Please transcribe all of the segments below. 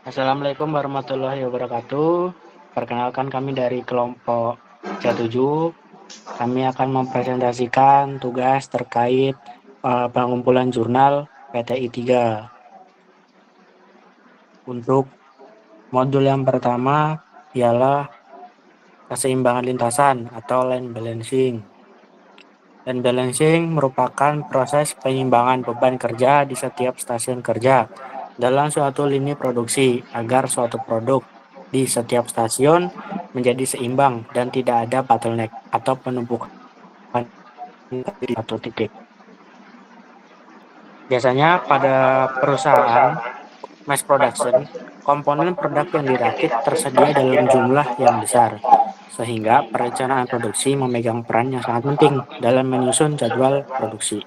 Assalamualaikum warahmatullahi wabarakatuh. Perkenalkan kami dari kelompok C7. Kami akan mempresentasikan tugas terkait pengumpulan jurnal PTI 3. Untuk modul yang pertama ialah keseimbangan lintasan atau line balancing. Line balancing merupakan proses penyeimbangan beban kerja di setiap stasiun kerja dalam suatu lini produksi agar suatu produk di setiap stasiun menjadi seimbang dan tidak ada bottleneck atau penumpukan di satu titik. Biasanya pada perusahaan mass production, komponen produk yang dirakit tersedia dalam jumlah yang besar, sehingga perencanaan produksi memegang peran yang sangat penting dalam menyusun jadwal produksi,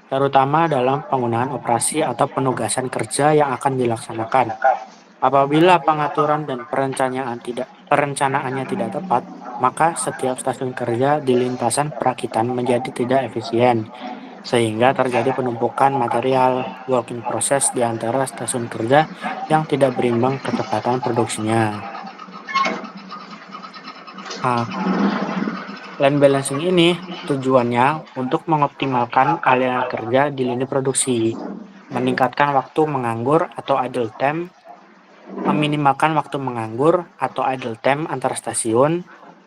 terutama dalam penggunaan operasi atau penugasan kerja yang akan dilaksanakan. Apabila pengaturan dan perencanaannya tidak tepat, maka setiap stasiun kerja di lintasan perakitan menjadi tidak efisien, sehingga terjadi penumpukan material work in process di antara stasiun kerja yang tidak berimbang kecepatan produksinya. Nah, line balancing ini tujuannya untuk mengoptimalkan aliran kerja di lini produksi, meningkatkan waktu menganggur atau idle time, meminimalkan waktu menganggur atau idle time antar stasiun,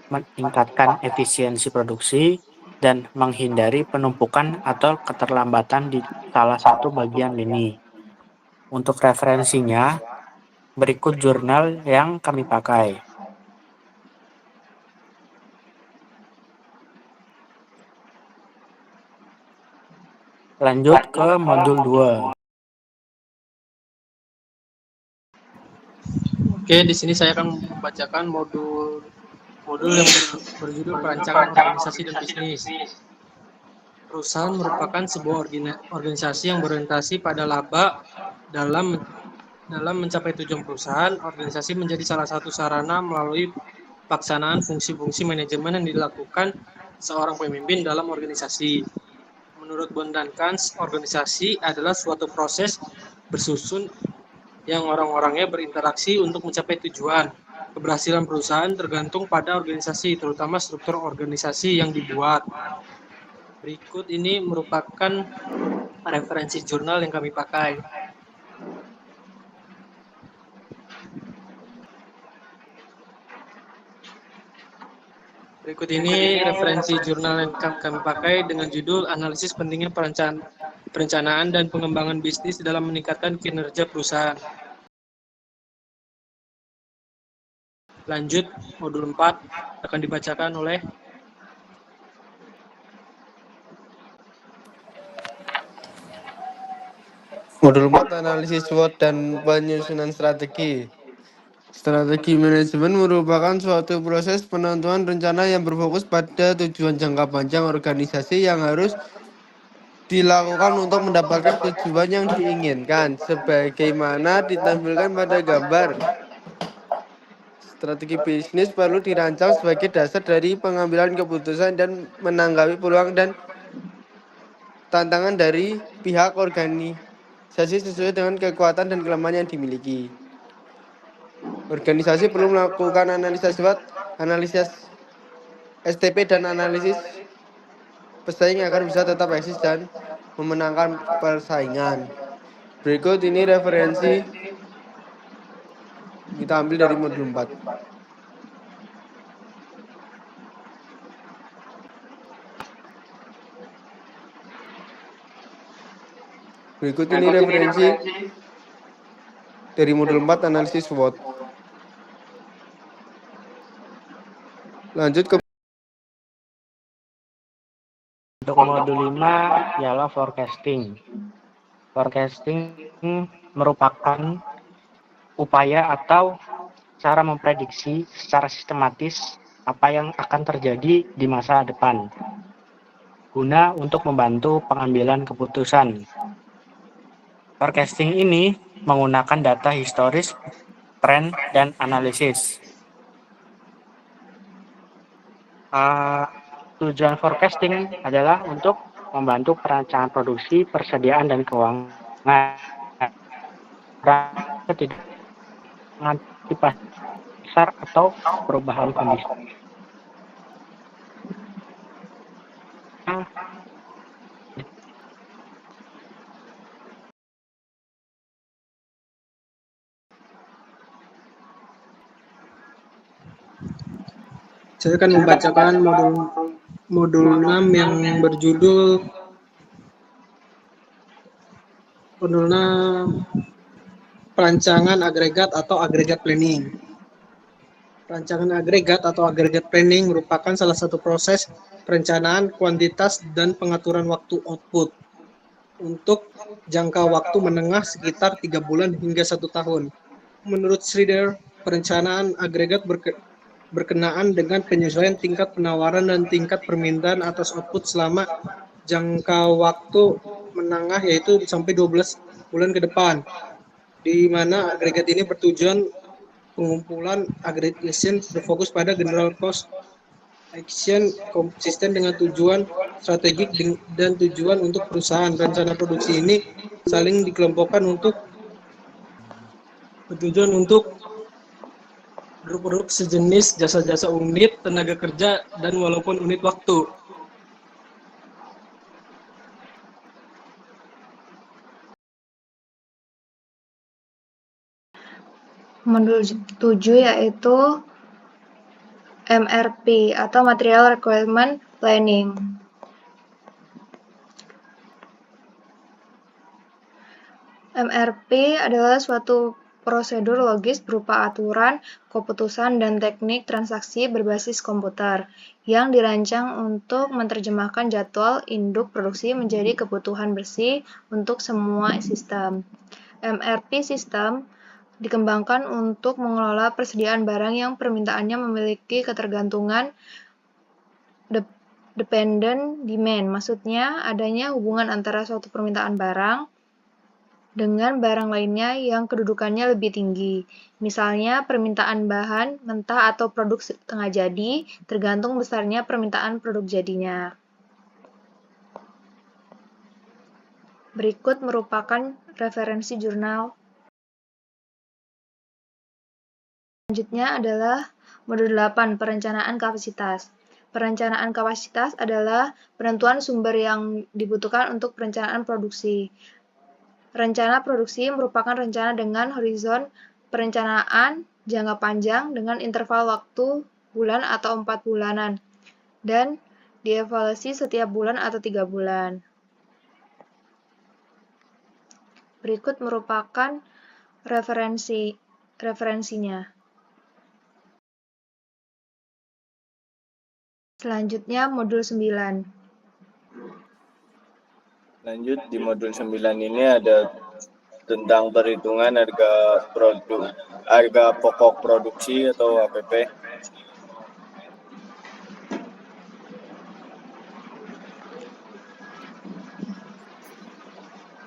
meningkatkan efisiensi produksi, dan menghindari penumpukan atau keterlambatan di salah satu bagian lini. Untuk referensinya, berikut jurnal yang kami pakai. Lanjut ke modul 2. Oke, di sini saya akan membacakan modul yang berjudul perancangan organisasi dan bisnis. Perusahaan merupakan sebuah organisasi yang berorientasi pada laba. Dalam mencapai tujuan perusahaan, organisasi menjadi salah satu sarana melalui pelaksanaan fungsi-fungsi manajemen yang dilakukan seorang pemimpin dalam organisasi. Menurut Bondan Kans, organisasi adalah suatu proses bersusun yang orang-orangnya berinteraksi untuk mencapai tujuan. Keberhasilan perusahaan tergantung pada organisasi, terutama struktur organisasi yang dibuat. Berikut ini merupakan referensi jurnal yang kami pakai. Berikut ini referensi jurnal yang kami pakai dengan judul Analisis Pentingnya Perencanaan dan Pengembangan Bisnis dalam Meningkatkan Kinerja Perusahaan. Lanjut, modul 4 akan dibacakan oleh Modul 4 analisis SWOT dan penyusunan strategi. Strategi manajemen merupakan suatu proses penentuan rencana yang berfokus pada tujuan jangka panjang organisasi yang harus dilakukan untuk mendapatkan tujuan yang diinginkan, sebagaimana ditampilkan pada gambar. Strategi bisnis perlu dirancang sebagai dasar dari pengambilan keputusan dan menanggapi peluang dan tantangan dari pihak organisasi sesuai dengan kekuatan dan kelemahan yang dimiliki. Organisasi perlu melakukan analisa SWOT, analisis STP, dan analisis pesaing agar bisa tetap eksis dan memenangkan persaingan. Berikut ini referensi kita ambil dari modul 4. Berikut ini referensi dari modul 4 analisis SWOT. Lanjut ke Untuk modul 5 ialah forecasting. Forecasting merupakan upaya atau cara memprediksi secara sistematis apa yang akan terjadi di masa depan, guna untuk membantu pengambilan keputusan. Forecasting ini menggunakan data historis, tren, dan analisis. Tujuan forecasting adalah untuk membantu perencanaan produksi, persediaan, dan keuangan. Tidak mengantisipasi pasar atau perubahan kondisi. Saya akan membacakan modul 6 yang berjudul perancangan agregat atau agregat planning. Rancangan agregat atau agregat planning merupakan salah satu proses perencanaan kuantitas dan pengaturan waktu output untuk jangka waktu menengah sekitar 3 bulan hingga 1 tahun. Menurut Schroeder, perencanaan agregat berkenaan dengan penyesuaian tingkat penawaran dan tingkat permintaan atas output selama jangka waktu menengah, yaitu sampai 12 bulan ke depan, di mana agregat ini bertujuan pengumpulan aggregation berfokus pada general cost action konsisten dengan tujuan strategik dan tujuan untuk perusahaan. Rencana produksi ini saling dikelompokkan untuk bertujuan untuk produk sejenis, jasa-jasa unit, tenaga kerja, dan walaupun unit waktu. Modul 7 yaitu MRP atau Material Requirement Planning. MRP adalah suatu prosedur logis berupa aturan, keputusan, dan teknik transaksi berbasis komputer yang dirancang untuk menerjemahkan jadwal induk produksi menjadi kebutuhan bersih untuk semua sistem. MRP sistem dikembangkan untuk mengelola persediaan barang yang permintaannya memiliki ketergantungan dependent demand. Maksudnya, adanya hubungan antara suatu permintaan barang dengan barang lainnya yang kedudukannya lebih tinggi. Misalnya, permintaan bahan mentah atau produk setengah jadi tergantung besarnya permintaan produk jadinya. Berikut merupakan referensi jurnal. Selanjutnya adalah modul 8, perencanaan kapasitas. Perencanaan kapasitas adalah penentuan sumber yang dibutuhkan untuk perencanaan produksi. Rencana produksi merupakan rencana dengan horizon perencanaan jangka panjang dengan interval waktu bulan atau 4 bulanan dan dievaluasi setiap bulan atau 3 bulan. Berikut merupakan referensinya. Selanjutnya modul 9. Lanjut, di modul 9 ini ada tentang perhitungan harga pokok produksi atau HPP.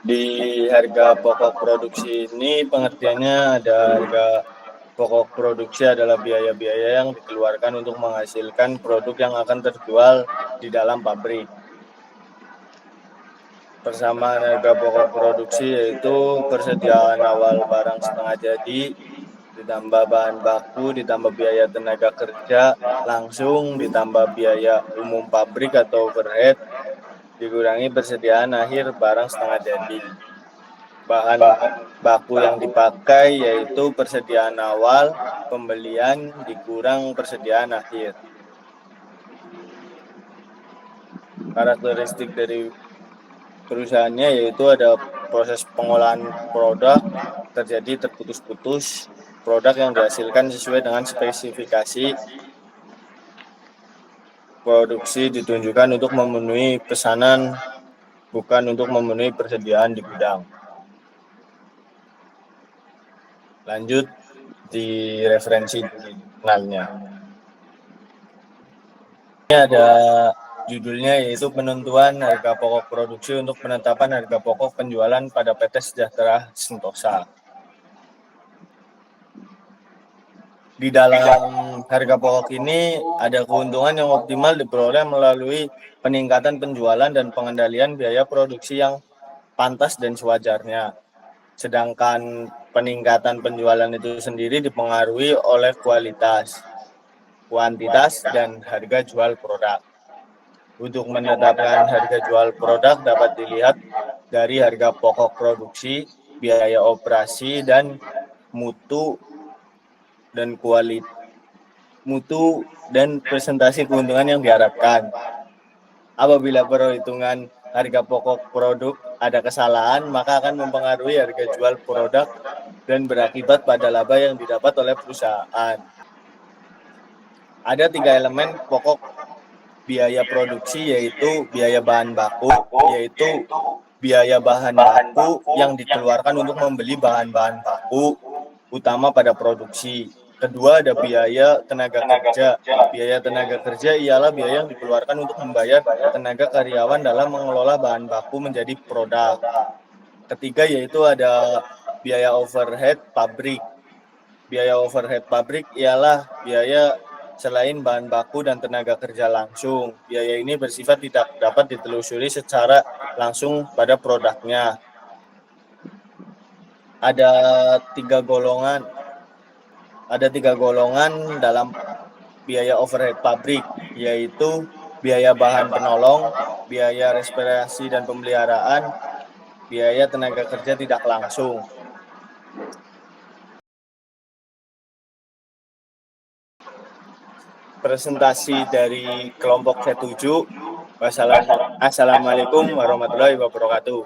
Di harga pokok produksi ini pengertiannya ada harga pokok produksi adalah biaya-biaya yang dikeluarkan untuk menghasilkan produk yang akan terjual di dalam pabrik. Persamaan harga pokok produksi yaitu persediaan awal barang setengah jadi, ditambah bahan baku, ditambah biaya tenaga kerja langsung, ditambah biaya umum pabrik atau overhead, dikurangi persediaan akhir barang setengah jadi. Bahan baku yang dipakai yaitu persediaan awal, pembelian dikurang persediaan akhir. Karakteristik dari perusahaannya yaitu ada proses pengolahan produk terjadi terputus-putus, produk yang dihasilkan sesuai dengan spesifikasi produksi ditunjukkan untuk memenuhi pesanan, bukan untuk memenuhi persediaan di gudang. Lanjut di referensi jurnalnya. Ini ada judulnya yaitu penentuan harga pokok produksi untuk penetapan harga pokok penjualan pada PT Sejahtera Sentosa. Di dalam harga pokok ini ada keuntungan yang optimal diperoleh melalui peningkatan penjualan dan pengendalian biaya produksi yang pantas dan sewajarnya. Sedangkan peningkatan penjualan itu sendiri dipengaruhi oleh kualitas, kuantitas, dan harga jual produk. Untuk menetapkan harga jual produk dapat dilihat dari harga pokok produksi, biaya operasi, dan mutu dan presentasi keuntungan yang diharapkan. Apabila perhitungan harga pokok produk ada kesalahan, maka akan mempengaruhi harga jual produk dan berakibat pada laba yang didapat oleh perusahaan. Ada 3 elemen pokok biaya produksi, yaitu biaya bahan baku, yaitu biaya bahan baku yang dikeluarkan untuk membeli bahan-bahan baku utama pada produksi. Kedua, ada biaya tenaga kerja. Biaya tenaga kerja ialah biaya yang dikeluarkan untuk membayar tenaga karyawan dalam mengelola bahan baku menjadi produk. Ketiga, yaitu ada biaya overhead pabrik. Biaya overhead pabrik ialah biaya selain bahan baku dan tenaga kerja langsung. Biaya ini bersifat tidak dapat ditelusuri secara langsung pada produknya. Ada tiga golongan dalam biaya overhead pabrik, yaitu biaya bahan penolong, biaya respirasi dan pemeliharaan, biaya tenaga kerja tidak langsung. Presentasi dari kelompok C7. Wassalamualaikum warahmatullahi wabarakatuh.